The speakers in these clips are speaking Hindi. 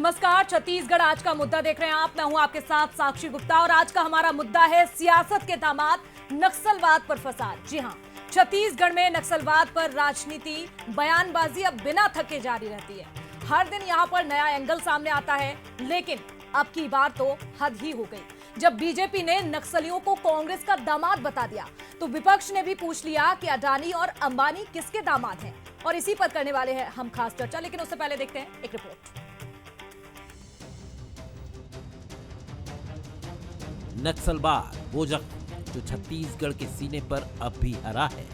नमस्कार, छत्तीसगढ़ आज का मुद्दा देख रहे हैं आप। मैं हूं आपके साथ साक्षी गुप्ता और आज का हमारा मुद्दा है सियासत के दामाद नक्सलवाद पर फसाद। जी हां, छत्तीसगढ़ में नक्सलवाद पर राजनीति बयानबाजी अब बिना थके जारी रहती है। हर दिन यहां पर नया एंगल सामने आता है, लेकिन अब की बार तो हद ही हो गई। जब बीजेपी ने नक्सलियों को कांग्रेस का दामाद बता दिया तो विपक्ष ने भी पूछ लिया कि अडानी और अंबानी किसके दामाद हैं, और इसी पर करने वाले हैं हम खास चर्चा। लेकिन उससे पहले देखते हैं एक रिपोर्ट। नक्सलवाद वो जख्म जो छत्तीसगढ़ के सीने पर अब भी हरा है।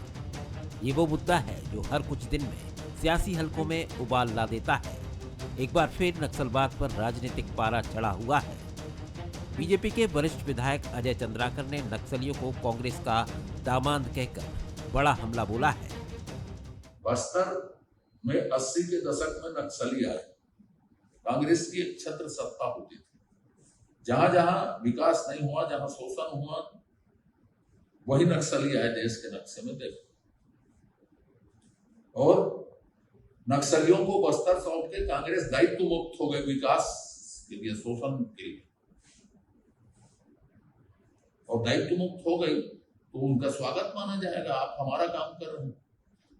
ये वो मुद्दा है जो हर कुछ दिन में सियासी हलकों में उबाल ला देता है। एक बार फिर नक्सलवाद पर राजनीतिक पारा चढ़ा हुआ है। बीजेपी के वरिष्ठ विधायक अजय चंद्राकर ने नक्सलियों को कांग्रेस का दामाद कहकर बड़ा हमला बोला है। बस्तर में 80 के दशक में नक्सली आए, कांग्रेस की एक छत्र सत्ता होती थी। जहां जहां विकास नहीं हुआ, जहां शोषण हुआ, वही नक्सली आए देश के नक्शे में देखो। और नक्सलियों को बस्तर सौंप के कांग्रेस दायित्व मुक्त हो गई विकास के लिए, शोषण के लिए। और दायित्व मुक्त हो गई तो उनका स्वागत माना जाएगा। आप हमारा काम कर रहे हैं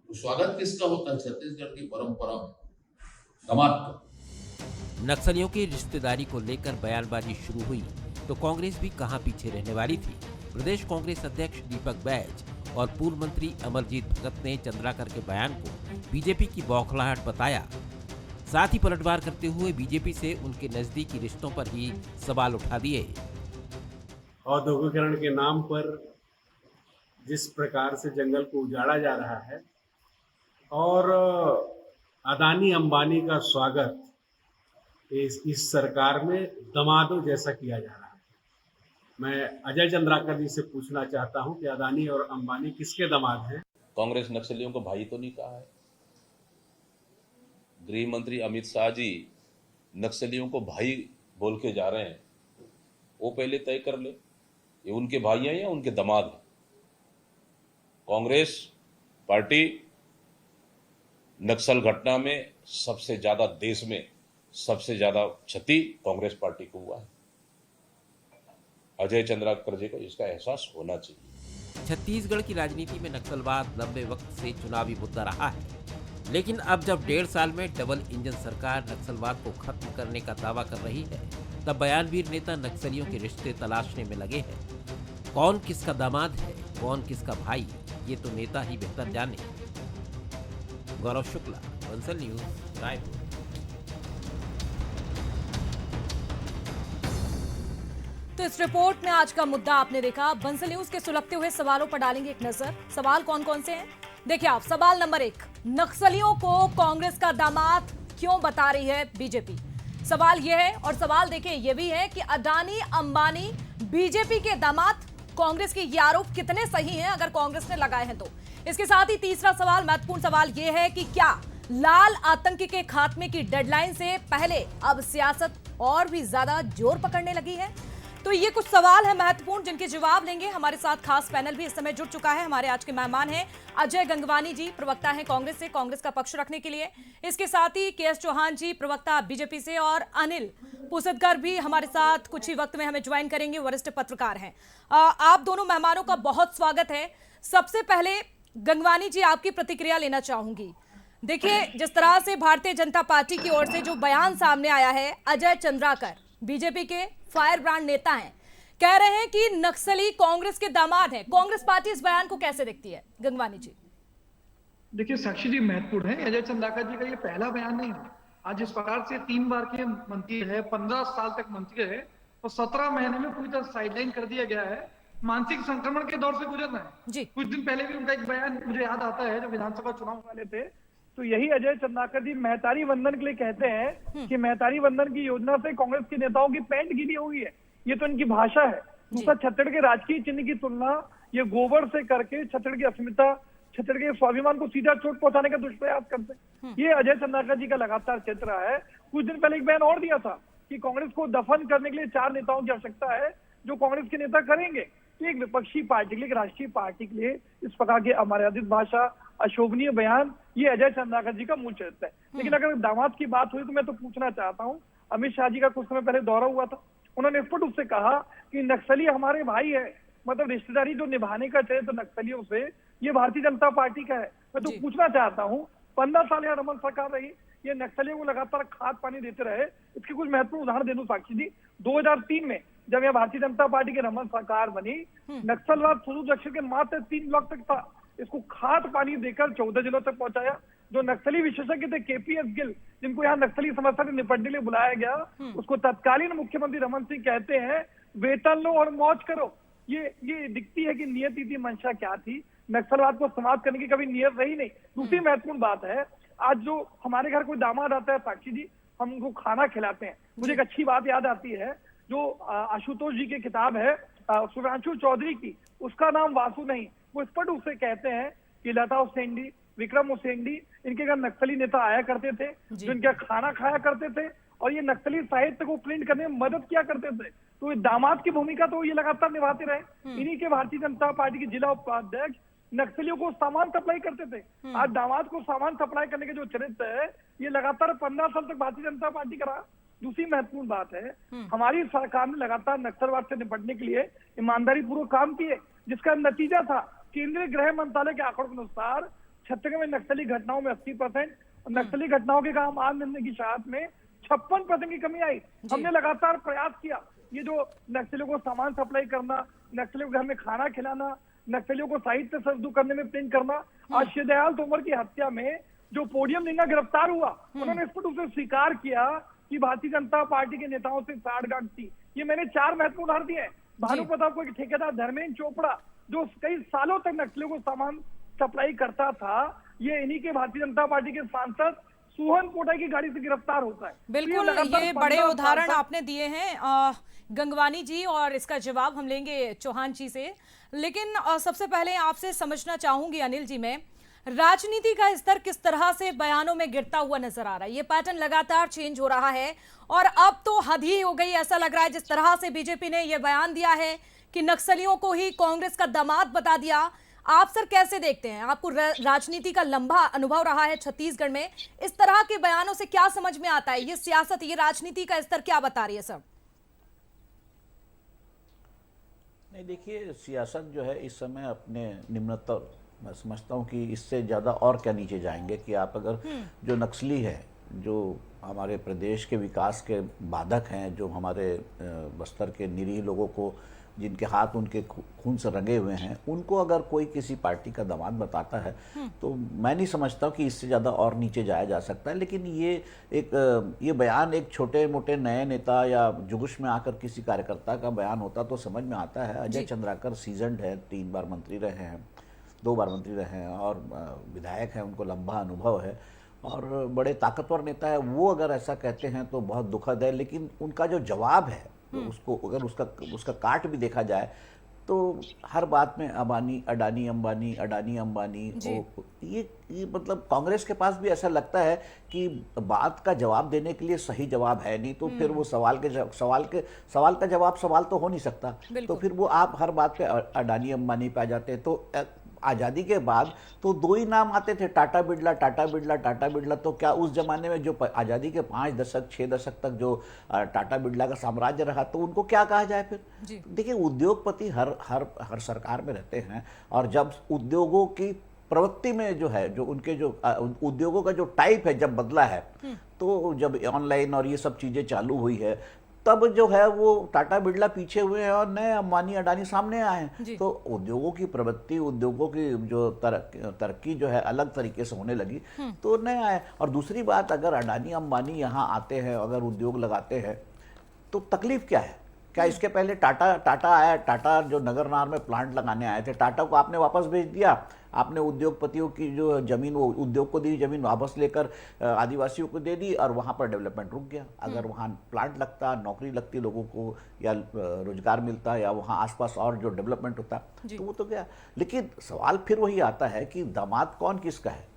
तो स्वागत किसका होता है? छत्तीसगढ़ की परंपरा में दामाद का। नक्सलियों की रिश्तेदारी को लेकर बयानबाजी शुरू हुई तो कांग्रेस भी कहां पीछे रहने वाली थी। प्रदेश कांग्रेस अध्यक्ष दीपक बैज और पूर्व मंत्री अमरजीत भगत ने चंद्राकर के बयान को बीजेपी की बौखलाहट बताया। साथ ही पलटवार करते हुए बीजेपी से उनके नजदीकी रिश्तों पर ही सवाल उठा दिए। औद्योगिकरण के नाम पर जिस प्रकार से जंगल को उजाड़ा जा रहा है और अदानी अंबानी का स्वागत इस सरकार में दामादों जैसा किया जा रहा है। मैं अजय चंद्राकर जी से पूछना चाहता हूं कि अदानी और अंबानी किसके दामाद हैं? कांग्रेस नक्सलियों को भाई तो नहीं कहा है। गृह मंत्री अमित शाह जी नक्सलियों को भाई बोल के जा रहे हैं, वो पहले तय कर ले, ये उनके भाई हैं या उनके दामाद हैं। कांग्रेस पार्टी नक्सल घटना में सबसे ज्यादा, देश में सबसे ज्यादा क्षति कांग्रेस पार्टी को हुआ है। अजय चंद्राकर जी को इसका एहसास होना चाहिए। छत्तीसगढ़ की राजनीति में नक्सलवाद लंबे वक्त से चुनावी मुद्दा रहा है, लेकिन अब जब 1.5 साल में डबल इंजन सरकार नक्सलवाद को खत्म करने का दावा कर रही है, तब बयानवीर नेता नक्सलियों के रिश्ते तलाशने में लगे हैं। कौन किसका दामाद है, कौन किसका भाई, ये तो नेता ही बेहतर जाने। गौरव शुक्ला, बंसल न्यूज, रायपुर। तो इस रिपोर्ट में आज का मुद्दा आपने देखा। बंसल न्यूज के सुलगते हुए सवालों पर डालेंगे एक नजर। सवाल कौन कौन से हैं देखिए आप। सवाल नंबर 1, नक्सलियों को कांग्रेस का दामाद क्यों बता रही है बीजेपी? सवाल यह है। और सवाल देखिए यह भी है कि अडानी अंबानी बीजेपी के दामाद, कांग्रेस के ये आरोप कितने सही हैं अगर कांग्रेस ने लगाए हैं तो। इसके साथ ही तीसरा सवाल, महत्वपूर्ण सवाल यह है कि क्या लाल आतंक के खात्मे की डेडलाइन से पहले अब सियासत और भी ज्यादा जोर पकड़ने लगी है? तो ये कुछ सवाल है महत्वपूर्ण जिनके जवाब लेंगे। हमारे साथ खास पैनल भी इस समय जुड़ चुका है। हमारे आज के मेहमान हैं अजय गंगवानी जी, प्रवक्ता हैं कांग्रेस से, कांग्रेस का पक्ष रखने के लिए। इसके साथ ही के एस चौहान जी, प्रवक्ता बीजेपी से, और अनिल पुसदकर भी हमारे साथ कुछ ही वक्त में हमें ज्वाइन करेंगे, वरिष्ठ पत्रकार हैं। आप दोनों मेहमानों का बहुत स्वागत है। सबसे पहले गंगवानी जी, आपकी प्रतिक्रिया लेना चाहूंगी। देखिए, जिस तरह से भारतीय जनता पार्टी की ओर से जो बयान सामने आया है, अजय चंद्राकर बीजेपी के फायर ब्रांड नेता हैं, कह रहे हैं कि नक्सली कांग्रेस के दामाद हैं। कांग्रेस पार्टी इस बयान को कैसे देखती है? गंगवानी जी। देखिए साक्षी जी, महत्वपूर्ण है। अजय चंद्राकर जी का ये पहला बयान नहीं है। आज इस प्रकार से 3 बार के मंत्री है, 15 साल तक मंत्री रहे और 17 महीने में पूरी तरह साइडलाइन कर दिया गया है। मानसिक संक्रमण के दौर से गुजरना है जी। कुछ दिन पहले भी उनका एक बयान मुझे याद आता है, जो विधानसभा चुनाव वाले थे, तो यही अजय चंद्राकर जी मेहतारी वंदन के लिए कहते हैं कि मेहतारी वंदन की योजना से कांग्रेस के नेताओं की पैंट गीली हो गई है। ये तो इनकी भाषा है। दूसरा, छत्तीसगढ़ के राजकीय चिन्ह की तुलना ये गोबर से करके छत्तीसगढ़ की अस्मिता, छत्तीसगढ़ के स्वाभिमान को सीधा चोट पहुंचाने का दुष्प्रयास करते हैं। ये अजय चंद्राकर जी का लगातार चित्र रहा है। कुछ दिन पहले एक बयान और दिया था कि कांग्रेस को दफन करने के लिए 4 नेताओं की आवश्यकता है, जो कांग्रेस के नेता करेंगे। तो एक विपक्षी पार्टी के लिए, एक राष्ट्रीय पार्टी के लिए इस प्रकार की अमर्यादित भाषा, अशोभनीय बयान, ये अजय चंद्राकर जी का मूल चरित्र है। लेकिन अगर दामाद की बात हुई तो मैं तो पूछना चाहता हूँ, अमित शाह जी का कुछ समय पहले दौरा हुआ था, उन्होंने स्पष्ट रूप से कहा कि नक्सली हमारे भाई है, मतलब रिश्तेदारी जो निभाने का चाहे तो नक्सलियों से, ये भारतीय जनता पार्टी का है। मैं तो जी। पूछना चाहता हूँ, 15 साल यहाँ रमन सरकार रही, ये नक्सलियों को लगातार खाद पानी देते रहे। इसके कुछ महत्वपूर्ण उदाहरण दे दूं साक्षी जी, 2003 में जब यहाँ भारतीय जनता पार्टी की रमन सरकार बनी, नक्सलवाद सुदूर दक्षिण के मात्र 3 ब्लॉक तक था, इसको खाद पानी देकर 14 जिलों तक पहुंचाया। जो नक्सली विशेषज्ञ थे केपीएस गिल, जिनको यहाँ नक्सली समस्या से निपटने के लिए बुलाया गया, उसको तत्कालीन मुख्यमंत्री रमन सिंह कहते हैं वेतन लो और मौज करो। ये दिखती है कि नियति थी, मंशा क्या थी। नक्सलवाद को समाप्त करने की कभी नियत रही नहीं। दूसरी महत्वपूर्ण बात है, आज जो हमारे घर कोई दामाद आता है साक्षी जी, हम उनको खाना खिलाते हैं। मुझे एक अच्छी बात याद आती है, जो आशुतोष जी की किताब है सुधांशु चौधरी की, उसका नाम वासु नहीं। वो स्पष्ट रूप से कहते हैं कि लता हुसैनी, विक्रम हुसैनी, इनके घर नक्सली नेता आया करते थे, जो इनका खाना खाया करते थे और ये नक्सली साहित्य को प्रिंट करने में मदद किया करते थे। तो दामाद की भूमिका तो ये लगातार निभाते रहे। इन्हीं के भारतीय जनता पार्टी के जिला उपाध्यक्ष नक्सलियों को सामान सप्लाई करते थे। आज दामाद को सामान सप्लाई करने के जो चरित्र है, ये लगातार 15 साल तक भारतीय जनता पार्टी का रहा। दूसरी महत्वपूर्ण बात है, हमारी सरकार ने लगातार नक्सलवाद से निपटने के लिए ईमानदारी पूर्वक काम किए, जिसका नतीजा था केंद्रीय गृह मंत्रालय के आंकड़ों के अनुसार छत्तीसगढ़ में नक्सली घटनाओं में 80%, नक्सली घटनाओं के काम आम जनता की शहादत में 56% की कमी आई। हमने लगातार प्रयास किया, ये जो नक्सलियों को सामान सप्लाई करना, नक्सलियों को घर में खाना खिलाना, नक्सलियों को साहित्य सरदू करने में प्रिंट करना। आज शिवदयाल तोमर की हत्या में जो पोडियम लिंगा गिरफ्तार हुआ, उन्होंने स्पष्ट रूप से स्वीकार किया कि भारतीय जनता पार्टी के नेताओं से साठगांठ थी। ये मैंने 4 महत्वपूर्ण उदाहरण दिए। भानु प्रताप को एक ठेकेदार धर्मेंद्र चोपड़ा, जो कई सालों तक नक्सलियों को सामान सप्लाई करता था, ये इन्हीं के भारतीय जनता पार्टी के सांसद सुहन कोटाई की गाड़ी से गिरफ्तार होता है। बिल्कुल, ये बड़े उदाहरण आपने दिए हैं गंगवानी जी, और इसका जवाब हम लेंगे चौहान जी से। लेकिन सबसे पहले आपसे समझना चाहूंगी अनिल जी, मैं राजनीति का स्तर किस तरह से बयानों में गिरता हुआ नजर आ रहा है। ये पैटर्न लगातार चेंज हो रहा है और अब तो हद ही हो गई, ऐसा लग रहा है। जिस तरह से बीजेपी ने यह बयान दिया है कि नक्सलियों को ही कांग्रेस का दामाद बता दिया, आप सर कैसे देखते हैं? आपको राजनीति का लंबा अनुभव रहा है छत्तीसगढ़ में, इस तरह के बयानों से क्या समझ में आता है? ये सियासत, ये राजनीति का स्तर क्या बता रही है सर? नहीं, देखिए, सियासत जो है इस समय अपने निम्नतर, मैं समझता हूँ कि इससे ज़्यादा और क्या नीचे जाएंगे कि आप अगर जो नक्सली है, जो हमारे प्रदेश के विकास के बाधक हैं, जो हमारे बस्तर के निरीह लोगों को, जिनके हाथ उनके खून से रंगे हुए हैं, उनको अगर कोई किसी पार्टी का दामाद बताता है तो मैं नहीं समझता कि इससे ज़्यादा और नीचे जाया जा सकता है। लेकिन ये बयान एक छोटे मोटे नए नेता या जुगुश में आकर किसी कार्यकर्ता का बयान होता तो समझ में आता है। अजय चंद्राकर सीजन्ड है, 3 बार मंत्री रहे हैं, 2 बार मंत्री रहे हैं और विधायक हैं, उनको लंबा अनुभव है और बड़े ताकतवर नेता है। वो अगर ऐसा कहते हैं तो बहुत दुखद है। लेकिन उनका जो जवाब है, तो उसको अगर उसका काट भी देखा जाए तो हर बात में अडानी अंबानी ये मतलब कांग्रेस के पास भी ऐसा लगता है कि बात का जवाब देने के लिए सही जवाब है नहीं, तो फिर वो सवाल का जवाब सवाल तो हो नहीं सकता। तो फिर वो आप हर बात पे अडानी अंबानी पे आ जाते हैं। तो आज़ादी के बाद तो 2 ही नाम आते थे, टाटा बिरला। तो क्या उस जमाने में जो आज़ादी के 5 दशक 6 दशक तक जो टाटा बिरला का साम्राज्य रहा, तो उनको क्या कहा जाए फिर? देखिए, उद्योगपति हर सरकार में रहते हैं और जब उद्योगों की प्रवृत्ति में जो है, जो उनके जो उद्योगों का जो टाइप है जब बदला है, तो जब ऑनलाइन और ये सब चीज़ें चालू हुई है, तब जो है वो टाटा बिरला पीछे हुए हैं और नए अंबानी अडानी सामने आए हैं। तो उद्योगों की प्रवृत्ति, उद्योगों की जो तरक्की जो है अलग तरीके से होने लगी, तो नए आए। और दूसरी बात, अगर अडानी अंबानी यहाँ आते हैं, अगर उद्योग लगाते हैं, तो तकलीफ क्या है? क्या इसके पहले टाटा आया, टाटा जो नगरनार में प्लांट लगाने आए थे, टाटा को आपने वापस भेज दिया। आपने उद्योगपतियों की जो जमीन, वो उद्योग को दी जमीन वापस लेकर आदिवासियों को दे दी और वहाँ पर डेवलपमेंट रुक गया। अगर वहाँ प्लांट लगता, नौकरी लगती लोगों को, या रोजगार मिलता, या वहाँ आसपास और जो डेवलपमेंट होता, तो वो तो गया। लेकिन सवाल फिर वही आता है कि दामाद कौन किसका है?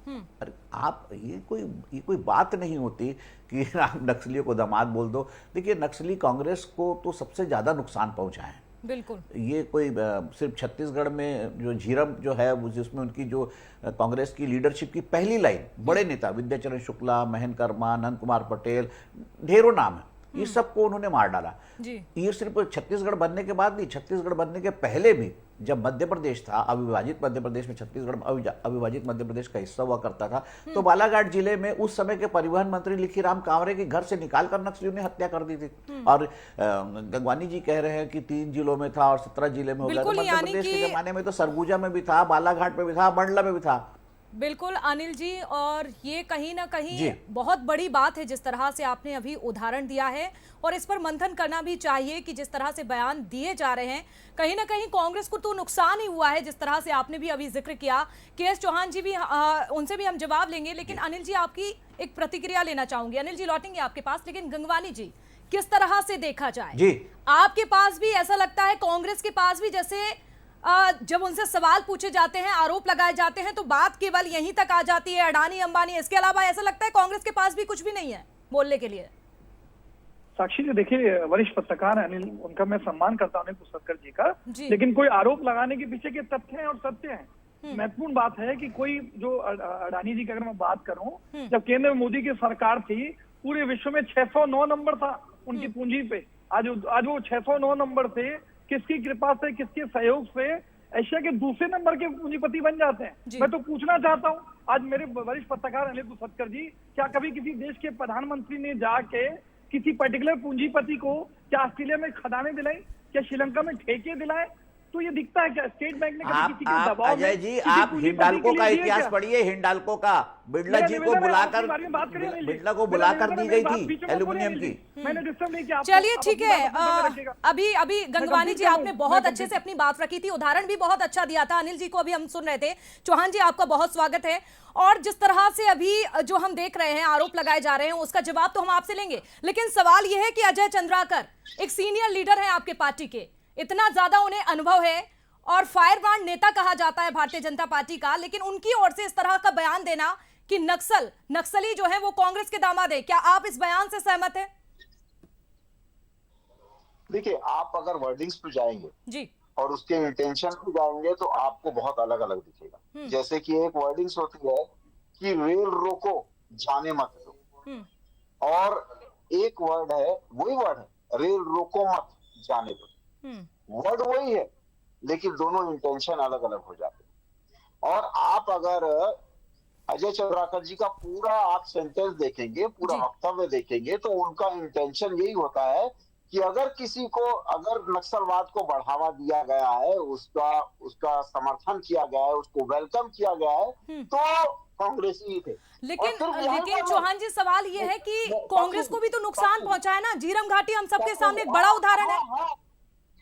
अरे आप, ये कोई बात नहीं होती कि आप नक्सलियों को दामाद बोल दो। देखिए, नक्सली कांग्रेस को तो सबसे ज़्यादा नुकसान पहुँचाए। बिल्कुल, ये कोई सिर्फ छत्तीसगढ़ में जो झीरम जो है, जिसमें उनकी जो कांग्रेस की लीडरशिप की पहली लाइन, बड़े नेता विद्याचरण शुक्ला, महेंद्र कर्मा, नंद कुमार पटेल, ढेरों नाम है, ये सबको उन्होंने मार डाला। जी। ये सिर्फ छत्तीसगढ़ बनने के बाद नहीं, छत्तीसगढ़ बनने के पहले भी जब मध्य प्रदेश था, अविभाजित मध्य प्रदेश में छत्तीसगढ़ अविभाजित मध्य प्रदेश का हिस्सा हुआ करता था, तो बालाघाट जिले में उस समय के परिवहन मंत्री लिखीराम कांवरे के घर से निकालकर नक्सलियों ने हत्या कर दी थी। और गंगवानी जी कह रहे हैं कि 3 जिलों में था और 17 जिले में हो गया। तो मध्य प्रदेश के जमाने में तो सरगुजा में भी था, बालाघाट में भी था, मंडला में भी था। बिल्कुल अनिल जी, और ये कहीं ना कहीं बहुत बड़ी बात है जिस तरह से आपने अभी उदाहरण दिया है, और इस पर मंथन करना भी चाहिए कि जिस तरह से बयान दिए जा रहे हैं कहीं ना कहीं कांग्रेस को तो नुकसान ही हुआ है, जिस तरह से आपने भी अभी जिक्र किया। के.एस. चौहान जी भी, उनसे भी हम जवाब लेंगे, लेकिन अनिल जी आपकी एक प्रतिक्रिया लेना चाहूंगी। अनिल जी लौटेंगे आपके पास, लेकिन गंगवानी जी किस तरह से देखा जाए जी, आपके पास भी ऐसा लगता है, कांग्रेस के पास भी, जैसे जब उनसे सवाल पूछे जाते हैं, आरोप लगाए जाते हैं, तो बात केवल यहीं तक आ जाती है, अडानी अंबानी, इसके अलावा ऐसा लगता है कांग्रेस के पास भी कुछ भी नहीं है बोलने के लिए? साक्षी जी देखिए, वरिष्ठ पत्रकार अनिल, उनका मैं सम्मान करता हूँ, अनिल पुसरकर जी का, जी। लेकिन कोई आरोप लगाने के पीछे के तथ्य हैं और सत्य हैं। महत्वपूर्ण बात है कि कोई जो अडानी जी की अगर मैं बात करूं, जब केंद्र में मोदी की सरकार थी, पूरे विश्व में 609 नंबर था उनकी पूंजी पे। आज वो 609 नंबर थे, किसकी कृपा से, किसके सहयोग से एशिया के दूसरे नंबर के पूंजीपति बन जाते हैं। मैं तो पूछना चाहता हूं, आज मेरे वरिष्ठ पत्रकार अनिल पुसरकर जी, क्या कभी किसी देश के प्रधानमंत्री ने जाके किसी पर्टिकुलर पूंजीपति को क्या ऑस्ट्रेलिया में खदानें दिलाई, क्या श्रीलंका में ठेके दिलाए? तो ये दिखता है क्या स्टेट बैंक ने कभी किसी के दबाव में? अजय जी, आप हिंडाल्को का इतिहास पढ़िए। हिंडाल्को का बिड़ला जी को बुलाकर, बिड़ला को बुलाकर दी गई थी एल्यूमिनियम की। मैंने डिस्टर्ब नहीं किया। चलिए ठीक है, अभी गंगवानी जी आपने बहुत अच्छे से अपनी बात रखी थी, उदाहरण भी बहुत अच्छा दिया था। अनिल जी को अभी हम सुन रहे थे। चौहान जी आपका बहुत स्वागत है। और जिस तरह से अभी जो हम देख रहे हैं, आरोप लगाए जा रहे हैं, उसका जवाब तो हम आपसे लेंगे, लेकिन सवाल यह है कि अजय चंद्राकर एक सीनियर लीडर है आपके पार्टी के, इतना ज्यादा उन्हें अनुभव है और फायरब्रांड नेता कहा जाता है भारतीय जनता पार्टी का, लेकिन उनकी ओर से इस तरह का बयान देना कि नक्सली जो है वो कांग्रेस के दामाद है, क्या आप इस बयान से सहमत हैं? देखिए, आप अगर वर्डिंग्स पे जाएंगे जी और उसके इंटेंशन पे जाएंगे तो आपको बहुत अलग अलग दिखेगा। जैसे कि एक वर्डिंग्स होती है कि रेल रोको जाने मत दो, और एक वर्ड है, वही वर्ड है, रेल रोको मत जाने दो। वर्ड वही है, लेकिन दोनों इंटेंशन अलग अलग हो जाते हैं। और आप अगर अजय चंद्राकर जी का पूरा आप सेंटेंस देखेंगे, पूरा वक्तव्य देखेंगे, तो उनका इंटेंशन यही होता है कि अगर किसी को, अगर नक्सलवाद को बढ़ावा दिया गया है, उसका समर्थन किया गया है, उसको वेलकम किया गया है, तो कांग्रेसी ही थे। लेकिन चौहान जी सवाल ये है कि कांग्रेस को भी तो नुकसान पहुंचा है ना। झीरम घाटी हम सबके सामने एक बड़ा उदाहरण है।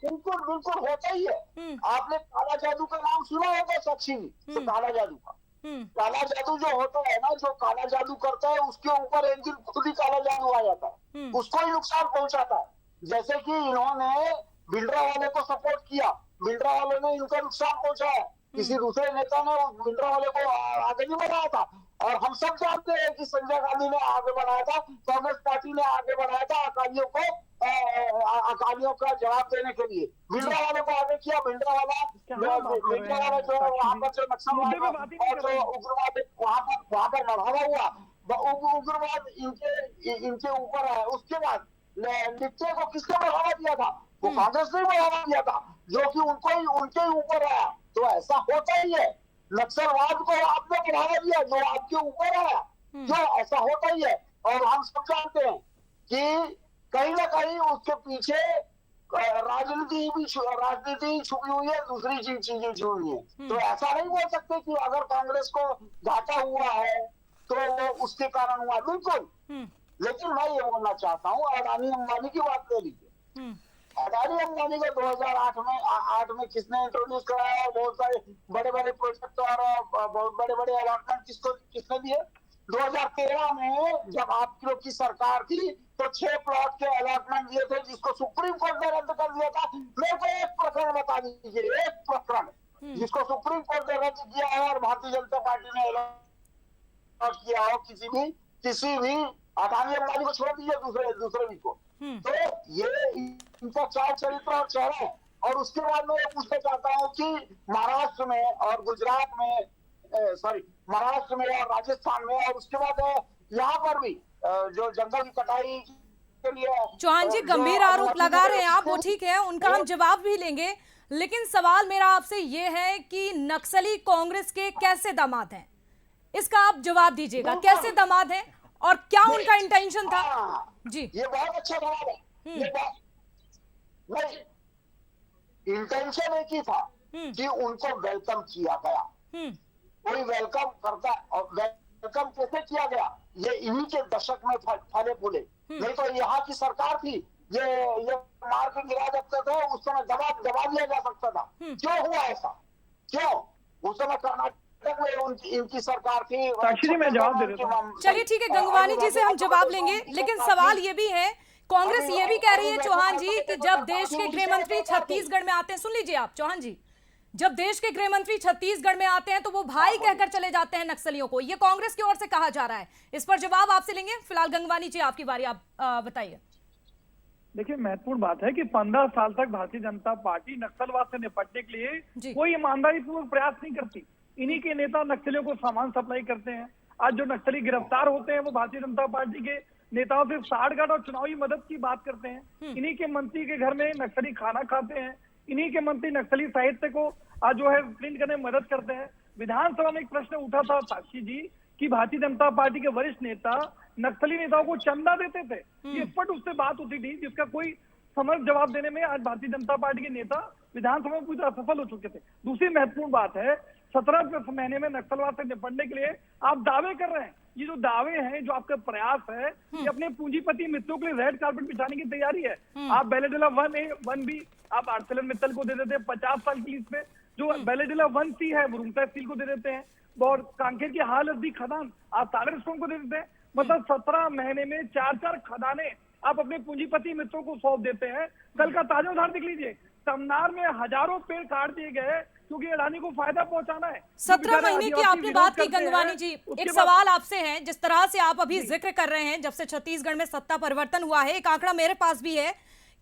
बिल्कुल बिल्कुल होता ही है। आपने काला जादू का नाम सुना होगा साक्षी जी, तो काला जादू का, काला जादू जो होता है ना, जो काला जादू करता है उसके ऊपर एक दिन खुद ही काला जादू आ जाता है, उसको ही नुकसान पहुंचाता है। जैसे कि इन्होंने भिंडरा वाले को सपोर्ट किया, भिंडरा वाले ने इनका नुकसान पहुंचाया, किसी दूसरे नेता ने भिंडरा वाले को आगे नहीं बढ़ाया था। और हम सब जानते हैं कि संजय गांधी ने आगे बढ़ाया था, कांग्रेस पार्टी ने आगे बढ़ाया था अकालियों का जवाब देने के लिए। भिंडरा वाले को आगे किया, भिंडरा वाला जो वहाँ पर जो नक्सलवाद और जो उग्रवाद वहाँ पर बढ़ावा हुआ, उग्रवाद इनके ऊपर है। उसके बाद नित्य को किसने बढ़ावा दिया था? वो कांग्रेस ने बढ़ावा दिया था, जो कि उनके ऊपर आया। तो ऐसा होता ही है, नक्सलवाद को आपने बढ़ावा दिया जो आपके ऊपर आया, जो ऐसा होता ही है। और हम सब जानते हैं कि कहीं ना कहीं उसके पीछे राजनीति छुपी हुई है, दूसरी चीजें छुपी हुई है। तो ऐसा नहीं बोल सकते कि अगर कांग्रेस को घाटा हुआ है तो वो उसके कारण हुआ, बिल्कुल। लेकिन मैं ये बोलना चाहता हूँ, अडानी अंबानी की बात ले लीजिए। अडानी अंबानी को 2008 में किसने इंट्रोड्यूस कराया? बहुत सारे बड़े बड़े प्रोजेक्ट और बहुत बड़े बड़े अलॉटमेंट किसने दिए? 2013 में जब आपकी लोग की सरकार थी तो 6 प्लॉट के अलॉटमेंट दिए थे, जिसको सुप्रीम कोर्ट ने रद्द कर दिया था। मेरे को एक प्रकरण बता दीजिए, एक प्रकरण जिसको सुप्रीम कोर्ट ने रद्द किया है और भारतीय जनता पार्टी ने अलॉट किया हो किसी भी अडानी अंबानी को छोड़ दीजिए, दूसरे भी को। तो ये इनका चार चरित्र और चेहरा है। और उसके बाद मैं पूछना चाहता हूँ कि महाराष्ट्र में और गुजरात में, महाराष्ट्र में और राजस्थान में, और उसके बाद यहाँ पर भी जो जंगल की कटाई के लिए चौहान जी गंभीर आरोप लगा रहे हैं आप, वो ठीक है, उनका हम जवाब भी लेंगे, लेकिन सवाल मेरा आपसे ये है कि नक्सली कांग्रेस के कैसे दामाद हैं, इसका आप जवाब दीजिएगा। कैसे दामाद हैं और क्या उनका इंटेंशन था? जी, ये बहुत अच्छा सवाल है। ये बात नहीं, इंटेंशन एक ही था कि उनको वेलकम किया गया। कोई वेलकम करता, और वेलकम कैसे किया गया, ये इन्हीं के दशक में फले फूले। नहीं तो यहाँ की सरकार थी, ये मार के गिरा सकते थे, उस समय दबा दिया जा सकता था। क्यों हुआ ऐसा? क्यों? उस समय कर्नाटक में इनकी सरकार थी। साक्षी जी, मैं जवाब दे देता हूं। चलिए ठीक है, गंगवानी जी से हम जवाब लेंगे, लेकिन सवाल ये भी है, कांग्रेस ये भी कह रही है चौहान जी कि जब देश के गृह मंत्री छत्तीसगढ़ में आते हैं, सुन लीजिए आप चौहान जी, जब देश के गृह मंत्री छत्तीसगढ़ में आते हैं तो वो भाई कहकर चले जाते हैं नक्सलियों को, ये कांग्रेस की ओर से कहा जा रहा है। इस पर जवाब आपसे लेंगे। फिलहाल गंगवानी जी आपकी बारी, आप बताइए। देखिए, महत्वपूर्ण बात है कि 15 साल तक भारतीय जनता पार्टी नक्सलवाद से निपटने के लिए कोई ईमानदारी पूर्वक प्रयास नहीं करती। इन्हीं के नेता नक्सलियों को सामान सप्लाई करते हैं। आज जो नक्सली गिरफ्तार होते हैं वो भारतीय जनता पार्टी के नेताओं से साठगांठ और चुनावी मदद की बात करते हैं। इन्हीं के मंत्री के घर में नक्सली खाना खाते हैं। इन्हीं के मंत्री नक्सली साहित्य को आज जो है प्रिंट करने में मदद करते हैं। विधानसभा में एक प्रश्न उठा था साक्षी जी कि भारतीय जनता पार्टी के वरिष्ठ नेता नक्सली नेताओं को चंदा देते थे। ये स्पष्ट उससे बात होती थी जिसका कोई समर्थ जवाब देने में आज भारतीय जनता पार्टी के नेता विधानसभा में पूरी तरह असफल हो चुके थे। दूसरी महत्वपूर्ण बात है, 17 महीने में नक्सलवाद से निपटने के लिए आप दावे कर रहे हैं। ये जो दावे हैं, जो आपका प्रयास है, ये अपने पूंजीपति मित्रों के लिए रेड कार्पेट बिछाने की तैयारी है। आप बेलेडिला 1A 1B आप आर्सेलर मित्तल को दे देते हैं 50 साल की लीज पे। जो बेलेडिला 1C है वो रूंगटा स्टील को दे देते हैं, और कांकेर की हालत खदान आप टाटा स्टोन को दे देते हैं। मतलब 17 महीने में 4 खदानें आप अपने पूंजीपति मित्रों को सौंप देते हैं। कल का ताजा उदाहरण देख लीजिए, तमनार में हजारों पेड़ काट दिए गए क्योंकि अडानी को फायदा पहुंचाना है। 17 महीने की आपने बात की गंगवानी जी, एक सवाल आपसे है, जिस तरह से आप अभी जिक्र कर रहे हैं जब से छत्तीसगढ़ में सत्ता परिवर्तन हुआ है, एक आंकड़ा मेरे पास भी है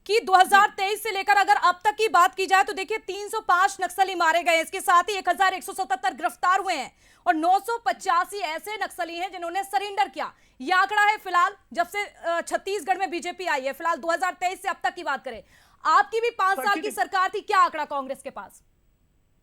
कि 2023 से लेकर अगर अब तक की बात की जाए तो देखिए 305 नक्सली मारे गए, इसके साथ ही 1177 गिरफ्तार हुए हैं और 985 ऐसे नक्सली हैं जिन्होंने सरेंडर किया। यह आंकड़ा है फिलहाल जब से छत्तीसगढ़ में बीजेपी आई है। फिलहाल 2023 से अब तक की बात करें, आपकी भी 5 साल की सरकार थी, क्या आंकड़ा कांग्रेस के पास?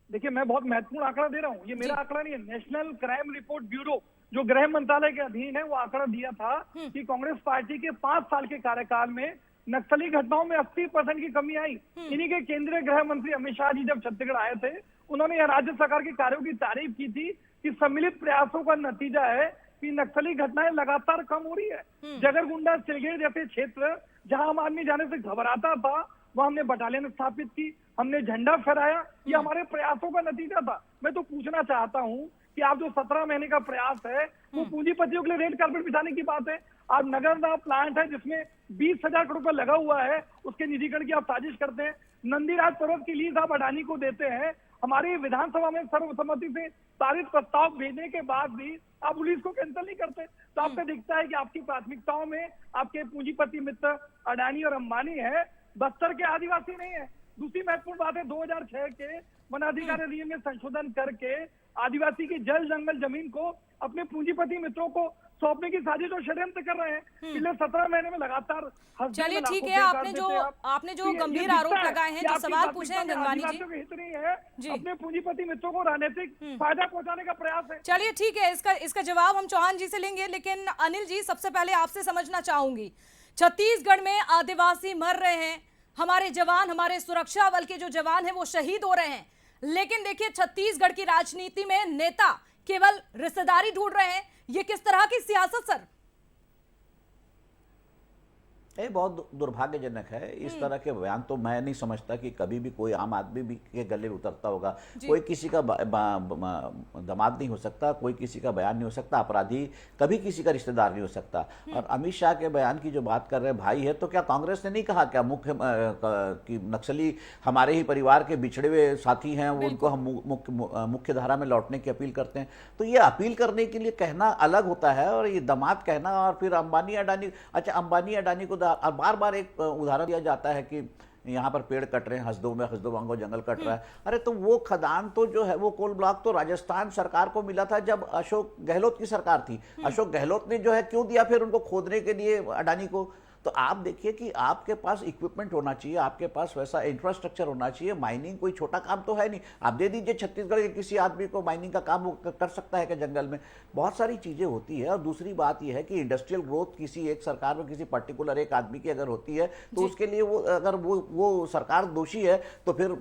देखिए, मैं बहुत महत्वपूर्ण आंकड़ा दे रहा हूँ, ये मेरा आंकड़ा नहीं है। नेशनल क्राइम रिपोर्ट ब्यूरो जो गृह मंत्रालय के अधीन है, वो आंकड़ा दिया था कि कांग्रेस पार्टी के 5 साल के कार्यकाल में नक्सली घटनाओं में 80% की कमी आई। इन्हीं के केंद्रीय गृह मंत्री अमित शाह जी जब छत्तीसगढ़ आए थे, उन्होंने राज्य सरकार के कार्यों की तारीफ की थी कि सम्मिलित प्रयासों का नतीजा है कि नक्सली घटनाएं लगातार कम हो रही है। जगरगुंडा, सिलगेट जैसे क्षेत्र जहां आम आदमी जाने से घबराता था, वहां हमने बटालियन स्थापित की, हमने झंडा फहराया। ये हमारे प्रयासों का नतीजा था। मैं तो पूछना चाहता हूं कि आप जो 17 महीने का प्रयास है वो पूंजीपतियों के लिए रेड कार्पेट बिछाने की बात है। आप नगरदा प्लांट है जिसमें 20,000 करोड़ रुपया लगा हुआ है, उसके निजीकरण की आप साजिश करते हैं। नंदीराज पर्वत की लीज आप अडानी को देते हैं। हमारी विधानसभा में सर्वसम्मति से पारित प्रस्ताव भेजने के बाद भी आप लीज को कैंसिल नहीं करते। तो आपको दिखता है कि आपकी प्राथमिकताओं में आपके पूंजीपति मित्र अडानी और अंबानी है, बस्तर के आदिवासी नहीं है। दूसरी महत्वपूर्ण बात है, 2006 के वनाधिकार अधिनियम में संशोधन करके आदिवासी की जल जंगल जमीन को अपने पूंजीपति मित्रों को सौंपने की साजिश और षड्यंत्र कर रहे हैं। पिछले 17 महीने में लगातार। चलिए ठीक है, आपने जो गंभीर आरोप लगाए हैं, जो सवाल पूछे हैं गंगवानी जी, हित नहीं है, अपने पूंजीपति मित्रों को राजनीतिक फायदा पहुंचाने का प्रयास है। चलिए ठीक है, इसका जवाब हम चौहान जी से लेंगे, लेकिन अनिल जी सबसे पहले आपसे समझना चाहूंगी, छत्तीसगढ़ में आदिवासी मर रहे हैं, हमारे जवान, हमारे सुरक्षा बल के जो जवान हैं वो शहीद हो रहे हैं, लेकिन देखिए छत्तीसगढ़ की राजनीति में नेता केवल रिश्तेदारी ढूंढ रहे हैं। ये किस तरह की सियासत सर? ये बहुत दुर्भाग्यजनक है। इस तरह के बयान तो मैं नहीं समझता कि कभी भी कोई आम आदमी भी के गले में उतरता होगा। कोई किसी का दामाद नहीं हो सकता, कोई किसी का बयान नहीं हो सकता, अपराधी कभी किसी का रिश्तेदार नहीं हो सकता। और अमित शाह के बयान की जो बात कर रहे हैं भाई है, तो क्या कांग्रेस ने नहीं कहा क्या कि नक्सली हमारे ही परिवार के बिछड़े हुए साथी हैं, वो उनको हम मुख्य धारा में लौटने की अपील करते हैं? तो ये अपील करने के लिए कहना अलग होता है और ये दामाद कहना, और फिर अंबानी अडानी, अच्छा अंबानी अडानी को बार बार एक उदाहरण दिया जाता है कि यहाँ पर पेड़ कट रहे हैं, हसदो वांगो जंगल कट रहा है। अरे तो वो खदान तो जो है, वो कोल ब्लॉक तो राजस्थान सरकार को मिला था जब अशोक गहलोत की सरकार थी। अशोक गहलोत ने जो है क्यों दिया फिर उनको खोदने के लिए अडानी को? तो आप देखिए कि आपके पास इक्विपमेंट होना चाहिए, आपके पास वैसा इंफ्रास्ट्रक्चर होना चाहिए। माइनिंग कोई छोटा काम तो है नहीं, आप दे दीजिए छत्तीसगढ़ के किसी आदमी को माइनिंग का काम, वो कर सकता है कि जंगल में। बहुत सारी चीजें होती है। और दूसरी बात यह है कि इंडस्ट्रियल ग्रोथ किसी एक सरकार में किसी पर्टिकुलर एक आदमी की अगर होती है तो उसके लिए वो अगर वो सरकार दोषी है तो फिर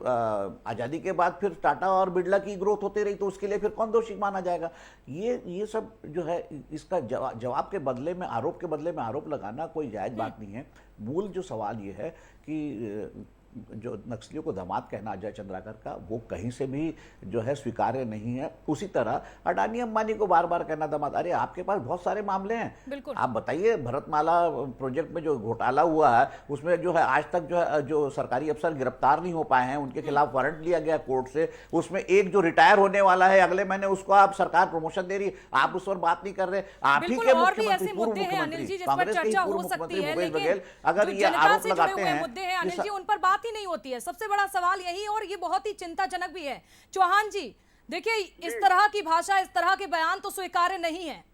आजादी के बाद फिर टाटा और बिरला की ग्रोथ होती रही तो उसके लिए फिर कौन दोषी माना जाएगा? ये सब जो है, इसका जवाब के बदले में, आरोप के बदले में आरोप लगाना कोई जायज बात नहीं है। मूल जो सवाल ये है कि जो नक्सलियों को दामाद कहना अजय चंद्राकर का, वो कहीं से भी जो है स्वीकार्य नहीं है। उसी तरह अडानी अंबानी को बार बार कहना दामाद, अरे आपके पास बहुत सारे मामले हैं, आप बताइए। भरतमाला प्रोजेक्ट में जो घोटाला हुआ है उसमें जो है आज तक जो सरकारी अफसर गिरफ्तार नहीं हो पाए हैं, उनके खिलाफ वारंट लिया गया कोर्ट से। उसमें एक जो रिटायर होने वाला है अगले महीने, उसको आप सरकार प्रमोशन दे रही है, आप उस पर बात नहीं कर रहे। आप ही के मुख्यमंत्री, पूर्व मुख्यमंत्री, कांग्रेस के पूर्व मुख्यमंत्री भूपेश बघेल अगर ये आरोप लगाते हैं, उन पर बात ही नहीं होती है। सबसे बड़ा सवाल यही, और ये बहुत ही चिंताजनक भी है। चौहान जी देखिए, इस तरह की भाषा, इस तरह के बयान तो स्वीकार्य नहीं है।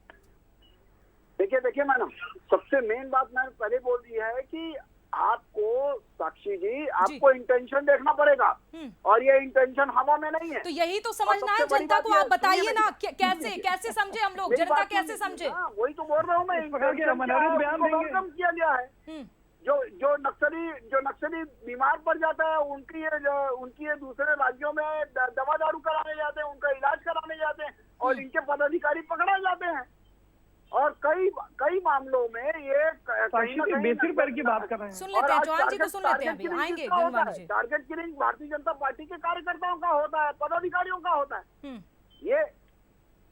देखिए मैडम, सबसे मेन बात मैंने पहले बोल दी है कि आपको, साक्षी जी, आपको इंटेंशन देखना पड़ेगा, और ये इंटेंशन हवा में नहीं है। तो यही तो समझना है जनता को। आप बताइए ना, कैसे समझे हम लोग, जनता कैसे समझे? वही तो बोल रहा हूँ मैं, वेलकम किया गया है। जो नक्सली बीमार पड़ जाता है, उनकी ये दूसरे राज्यों में दवा दारू कराने जाते हैं, उनका इलाज कराने जाते हैं, और इनके पदाधिकारी पकड़े जाते हैं। और कई मामलों में ये बेसिक पर की बात कर रहे हैं। सुन लेते हैं चौहान जी को, सुन लेते हैं, अभी आएंगे गंगवानी जी। Target killing Bharatiya Janata party के कार्यकर्ताओं का होता है, पदाधिकारियों का होता है ये।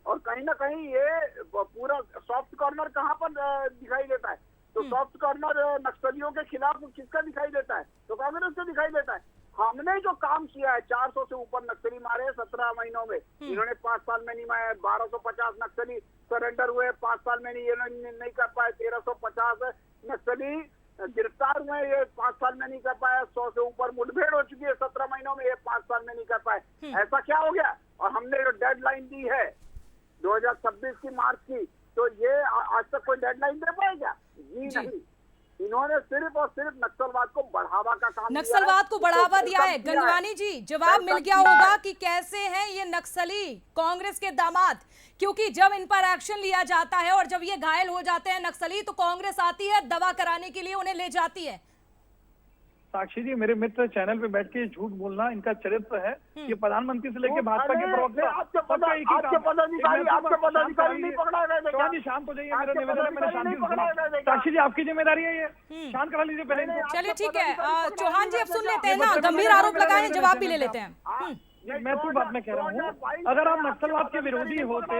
और कहीं ना कहीं ये पूरा सॉफ्ट कॉर्नर कहाँ पर दिखाई देता है? तो सॉफ्ट कॉर्नर नक्सलियों के खिलाफ किसका दिखाई देता है? तो कांग्रेस का दिखाई देता है। हमने जो काम किया है, 400 से ऊपर नक्सली मारे 17 महीनों में, इन्होंने 5 साल में नहीं मारे। 1250 नक्सली सरेंडर हुए 5 साल में, नहीं कर पाए। 1350 नक्सली गिरफ्तार हुए, ये 5 साल में नहीं कर पाए। 100 से ऊपर मुठभेड़ हो चुकी है 17 महीनों में, ये 5 साल में नहीं कर पाए। ऐसा क्या हो गया? और हमने जो डेडलाइन दी है 2026 की मार्च की, तो ये आज तक कोई डेडलाइन दे पाएगा? जी नहीं। इन्होंने सिर्फ और सिर्फ नक्सलवाद को बढ़ावा का काम, नक्सलवाद को बढ़ावा दिया है। गंगवानी जी, जवाब मिल गया होगा कि कैसे हैं ये नक्सली कांग्रेस के दामाद, क्योंकि जब इन पर एक्शन लिया जाता है और जब ये घायल हो जाते हैं नक्सली, तो कांग्रेस आती है दवा कराने के लिए, उन्हें ले जाती है। साक्षी जी, मेरे मित्र चैनल पे बैठ के झूठ बोलना इनका चरित्र है। ये प्रधानमंत्री से लेके भाजपा के प्रवक्ता, आपके पदाधिकारी नहीं पकड़ा गए। चौहान जी शांत हो जाइए, मेरा निवेदन है, मैंने शांति। साक्षी जी, आपकी जिम्मेदारी है, ये शांत करा लीजिए पहले। चलिए ठीक है चौहान जी, अब सुन लेते हैं ना, गंभीर आरोप लगाए हैं, जवाब भी ले लेते हैं। मैं तो बात में कह रहा हूँ, अगर आप नक्सलवाद के विरोधी होते,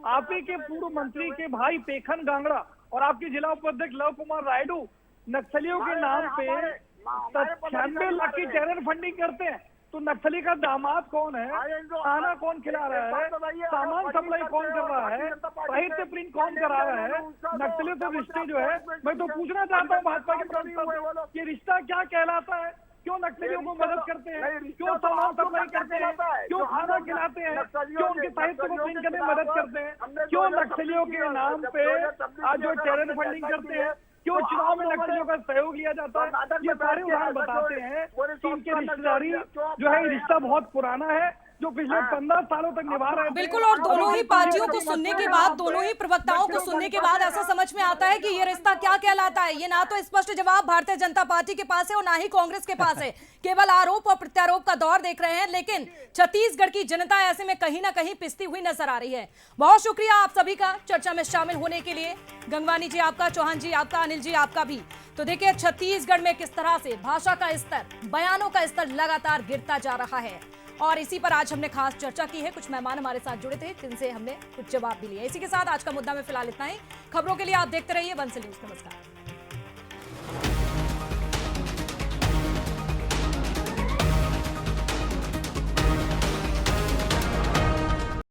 आप ही के पूर्व मंत्री के भाई पेखन गांगड़ा और आपके जिला उपाध्यक्ष लव कुमार रायडू नक्सलियों के नाम पे 96 लाख की टेरर फंडिंग करते हैं, तो नक्सली का दामाद कौन है? खाना कौन खिला रहा है? सामान सप्लाई कौन कर रहा है? साहित्य प्रिंट कौन करा रहा है? नक्सलियों से रिश्ते जो है, मैं तो पूछना चाहता हूँ भाजपा के प्रवक्ता से, ये रिश्ता क्या कहलाता है? क्यों नक्सलियों को मदद करते हैं? क्यों सामान सप्लाई करते हैं? क्यों खाना खिलाते हैं? क्यों उनके साहित्य को प्रिंट करने में मदद करते हैं? क्यों नक्सलियों के नाम पे आज जो टेरर फंडिंग करते हैं? क्यों चुनाव में नक्सलियों का सहयोग लिया जाता है? ये सारे उदाहरण बताते हैं कि इनकी रिश्तेदारी जो है, रिश्ता बहुत पुराना है, जो पिछले 15 सालों तक निभा रहे हैं। बिल्कुल, और दोनों ही पार्टियों को सुनने के बाद, दोनों ही प्रवक्ताओं को सुनने के बाद ऐसा समझ में आता है कि ये रिश्ता क्या कहलाता है। ये ना तो स्पष्ट जवाब भारतीय जनता पार्टी के पास है और ना ही कांग्रेस के पास है। केवल आरोप और प्रत्यारोप का दौर देख रहे हैं, लेकिन छत्तीसगढ़ की जनता ऐसे में कहीं ना कहीं पिसती हुई नजर आ रही है। बहुत शुक्रिया आप सभी का चर्चा में शामिल होने के लिए। गंगवानी जी आपका, चौहान जी आपका, अनिल जी आपका भी। तो देखिए छत्तीसगढ़ में किस तरह से भाषा का स्तर, बयानों का स्तर लगातार गिरता जा रहा है, और इसी पर आज हमने खास चर्चा की है। कुछ मेहमान हमारे साथ जुड़े थे, जिनसे हमने कुछ जवाब भी लिए। इसी के साथ आज का मुद्दा में फिलहाल इतना ही। खबरों के लिए आप देखते रहिए बंसल न्यूज। नमस्कार।